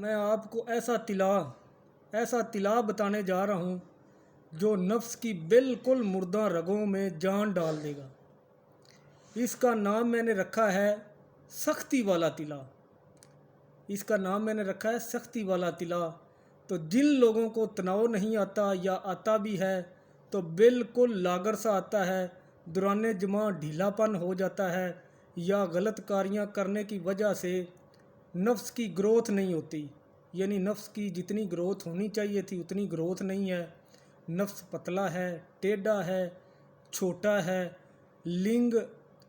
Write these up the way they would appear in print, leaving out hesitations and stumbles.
मैं आपको ऐसा तिला बताने जा रहा हूँ जो नफ्स की बिल्कुल मुर्दा रगों में जान डाल देगा। इसका नाम मैंने रखा है सख्ती वाला तिला। इसका नाम मैंने रखा है सख्ती वाला तिला। तो जिन लोगों को तनाव नहीं आता या आता भी है तो बिल्कुल लागर सा आता है, दौरान जमा ढीलापन हो जाता है या गलत कारियाँ करने की वजह से नफ्स की ग्रोथ नहीं होती, यानी नफ्स की जितनी ग्रोथ होनी चाहिए थी उतनी ग्रोथ नहीं है। नफ्स पतला है, टेढ़ा है, छोटा है। लिंग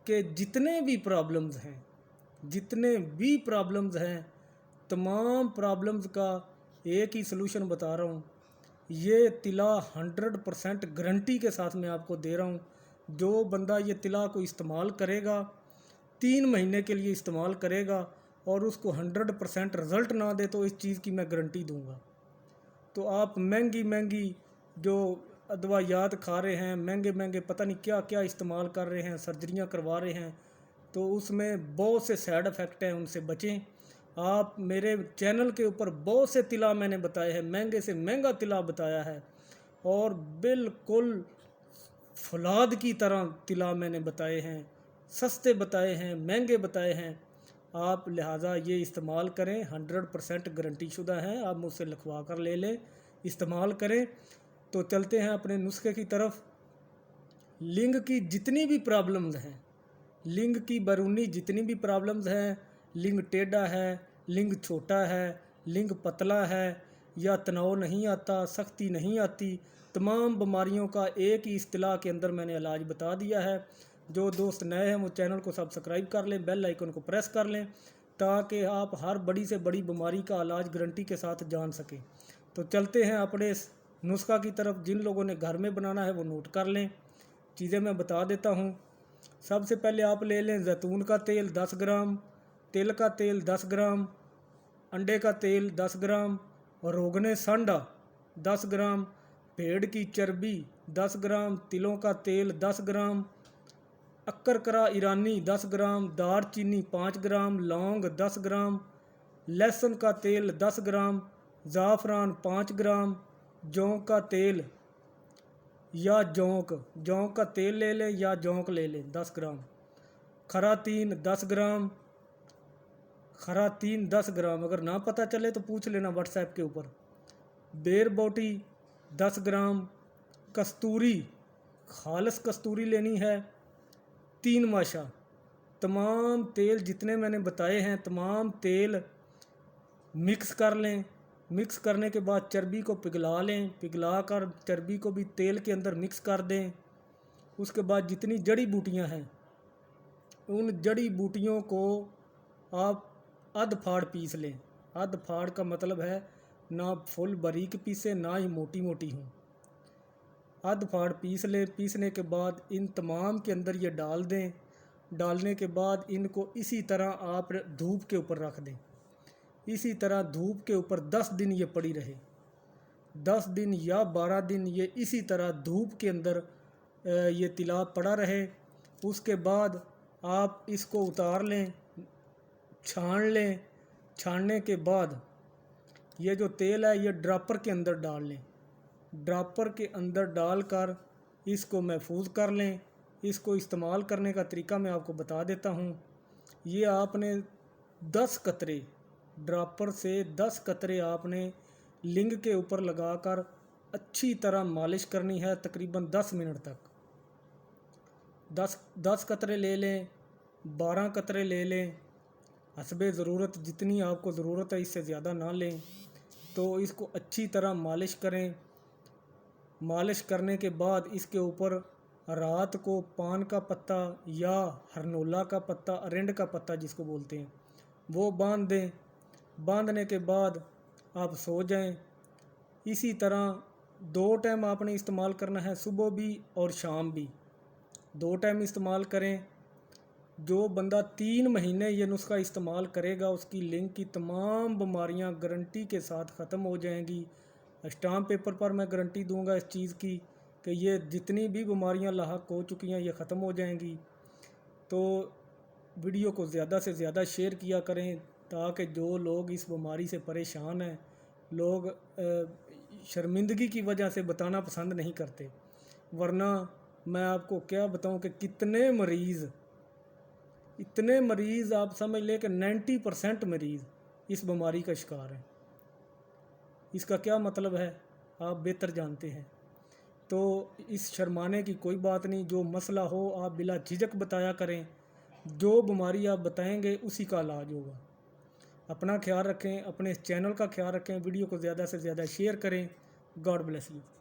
के जितने भी प्रॉब्लम्स हैं तमाम प्रॉब्लम्स का एक ही सलूशन बता रहा हूँ। ये तिला 100% गारंटी के साथ मैं आपको दे रहा हूँ। जो बंदा ये तिला को इस्तेमाल करेगा, 3 महीने के लिए इस्तेमाल करेगा और उसको 100% रिज़ल्ट ना दे तो इस चीज़ की मैं गारंटी दूंगा। तो आप महंगी जो दवाइयात खा रहे हैं, महंगे पता नहीं क्या क्या इस्तेमाल कर रहे हैं, सर्जरियां करवा रहे हैं, तो उसमें बहुत से साइड इफ़ेक्ट हैं, उनसे बचें। आप मेरे चैनल के ऊपर बहुत से तिला मैंने बताए हैं, महंगे से महंगा तिला बताया है और बिल्कुल फौलाद की तरह तिला मैंने बताए हैं, सस्ते बताए हैं, महंगे बताए हैं। आप लिहाजा ये इस्तेमाल करें, 100% गारंटी शुदा है। आप मुझसे लिखवा कर ले लें, इस्तेमाल करें। तो चलते हैं अपने नुस्खे की तरफ। लिंग की जितनी भी प्रॉब्लम्स हैं, लिंग की बैरूनी जितनी भी प्रॉब्लम्स हैं, लिंग टेढ़ा है, लिंग छोटा है, लिंग पतला है या तनाव नहीं आता, सख्ती नहीं आती, तमाम बीमारियों का एक ही इस्तिलाह के अंदर मैंने इलाज बता दिया है। जो दोस्त नए हैं वो चैनल को सब्सक्राइब कर लें, बेल आइकन को प्रेस कर लें ताकि आप हर बड़ी से बड़ी बीमारी का इलाज गारंटी के साथ जान सकें। तो चलते हैं अपने नुस्खा की तरफ। जिन लोगों ने घर में बनाना है वो नोट कर लें, चीज़ें मैं बता देता हूँ। सबसे पहले आप ले लें जैतून का तेल 10 ग्राम, तिल का तेल 10 ग्राम, अंडे का तेल 10 ग्राम, रोगने सांडा 10 ग्राम, भेड़ की चर्बी 10 ग्राम, तिलों का तेल 10 ग्राम, अक्करकरा ईरानी 10 ग्राम, दार चीनी 5 ग्राम, लौंग 10 ग्राम, लहसुन का तेल 10 ग्राम, ज़ाफ़रान 5 ग्राम, जौं का तेल या जौं का तेल ले लें या जौंक ले लें 10 ग्राम, खरातीन 10 ग्राम, खरातीन 10 ग्राम, अगर ना पता चले तो पूछ लेना व्हाट्सएप के ऊपर। बेर बोटी 10 ग्राम, कस्तूरी खालस कस्तूरी लेनी है 3 माशा। तमाम तेल जितने मैंने बताए हैं तमाम तेल मिक्स कर लें। मिक्स करने के बाद चर्बी को पिघला लें, पिघला कर चर्बी को भी तेल के अंदर मिक्स कर दें। उसके बाद जितनी जड़ी बूटियां हैं उन जड़ी बूटियों को आप अध फाड़ पीस लें। अध फाड़ का मतलब है ना फुल बारीक पीसे ना ही मोटी मोटी हों, अध फाड़ पीस लें। पीसने के बाद इन तमाम के अंदर ये डाल दें। डालने के बाद इनको इसी तरह आप धूप के ऊपर रख दें। इसी तरह धूप के ऊपर 10 दिन ये पड़ी रहे, 10 दिन या 12 दिन ये इसी तरह धूप के अंदर ये तिला पड़ा रहे। उसके बाद आप इसको उतार लें, छान लें। छानने के बाद ये जो तेल है ये ड्रापर के अंदर डाल लें। ड्रापर के अंदर डालकर इसको महफूज कर लें। इसको इस्तेमाल करने का तरीका मैं आपको बता देता हूँ। ये आपने 10 कतरे ड्रापर से 10 कतरे आपने लिंग के ऊपर लगाकर अच्छी तरह मालिश करनी है तकरीबन 10 मिनट तक। 10 कतरे ले लें, 12 कतरे ले लें, हस्बे ज़रूरत जितनी आपको ज़रूरत है इससे ज़्यादा ना लें। तो इसको अच्छी तरह मालिश करें। मालिश करने के बाद इसके ऊपर रात को पान का पत्ता या हरनोला का पत्ता, अरेंड का पत्ता जिसको बोलते हैं, वो बांध दें। बांधने के बाद आप सो जाएं। इसी तरह 2 टाइम आपने इस्तेमाल करना है, सुबह भी और शाम भी 2 टाइम इस्तेमाल करें। जो बंदा 3 महीने ये नुस्खा इस्तेमाल करेगा उसकी लिंग की तमाम बीमारियां गारंटी के साथ ख़त्म हो जाएंगी। स्टाम्प पेपर पर मैं गारंटी दूंगा इस चीज़ की कि ये जितनी भी बीमारियां लाहक हो चुकी हैं ये ख़त्म हो जाएंगी। तो वीडियो को ज़्यादा से ज़्यादा शेयर किया करें تاکہ جو لوگ اس بیماری سے پریشان ہیں، لوگ شرمندگی کی وجہ سے بتانا پسند نہیں کرتے، ورنہ میں آپ کو کیا بتاؤں کہ اتنے مریض آپ سمجھ لیں کہ 90% مریض اس بیماری کا شکار ہیں۔ اس کا کیا مطلب ہے آپ بہتر جانتے ہیں۔ تو اس شرمانے کی کوئی بات نہیں، جو مسئلہ ہو آپ بلا جھجک بتایا کریں، جو بیماری آپ بتائیں گے اسی کا علاج ہوگا۔ اپنا خیال رکھیں، اپنے چینل کا خیال رکھیں، ویڈیو کو زیادہ سے زیادہ شیئر کریں۔ God bless you.